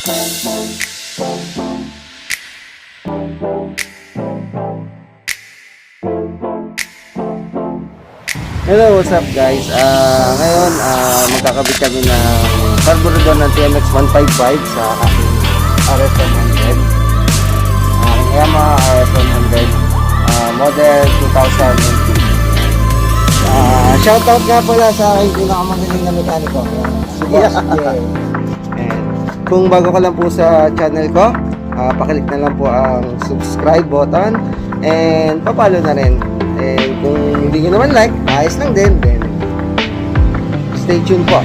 Hello, what's up guys? Ngayon, magkakabit kami ng carburetor ng TMX 155 sa aking RS100. Aking Yamaha RS100 model 2019. Shoutout nga pala sa aking pinakamagaling na mekaniko, si Boss Jay. And kung bago ka lang po sa channel ko, pakiclick na lang po ang subscribe button and papalo na rin. And kung hindi nyo naman like, ayos lang din. Then, stay tuned po.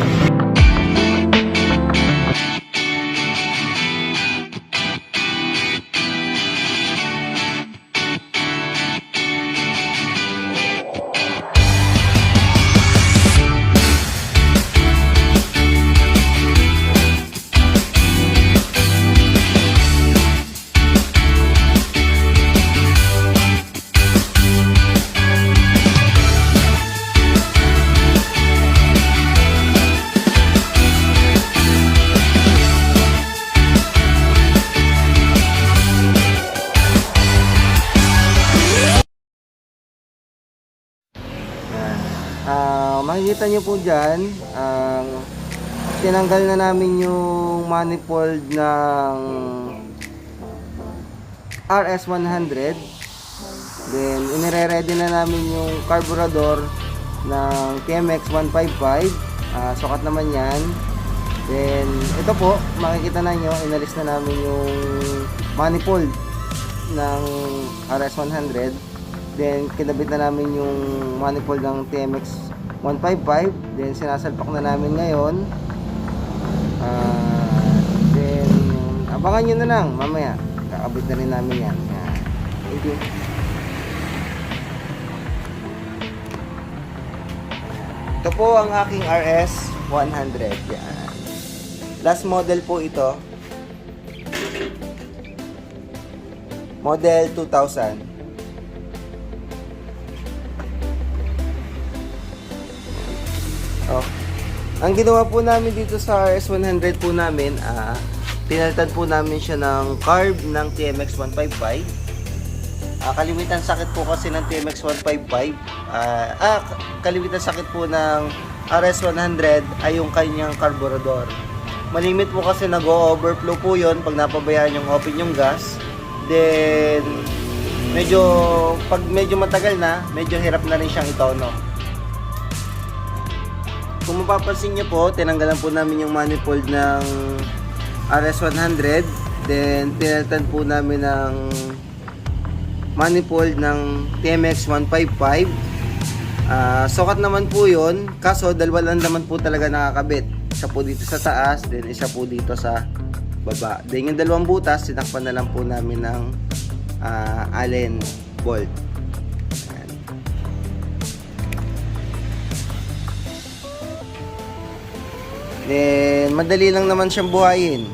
Makikita nyo po dyan, tinanggal na namin yung manifold ng RS100. Then, inire-ready na namin yung carburetor ng TMX 155. Sukat naman yan. Then, ito po, makikita na nyo, inalis na namin yung manifold ng RS100. Then, kinabit na namin yung manifold ng TMX 155. Then sinasalpak na namin ngayon. Then abangan nyo na lang mamaya, kakabit na rin namin yan. Thank you. Ito po ang aking RS100. Yan. Last model po ito, model 2000. Ang ginawa po namin dito sa RS100 po namin, pinalitan po namin siya ng carb ng TMX 155. Kalimitan sakit po kasi ng TMX 155. Kalimitan sakit po ng RS100 ay yung kanyang carburetor. Malimit po kasi nag-overflow po yon pag napabayaan yung open yung gas. Then pag medyo matagal na, medyo hirap na rin siyang itono. Kung mapapansin nyo po, tinanggalan po namin yung manifold ng RS100. Then, pinalitan po namin ng manifold ng TMX 155. Sukat naman po yun. Kaso, dalawa lang naman po talaga nakakabit. Isa po dito sa taas, then isa po dito sa baba. Then, yung dalawang butas, sinakpan na lang po namin ng Allen bolt. Then, madali lang naman siyang buhayin.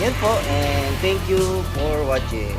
Yan po, and thank you for watching.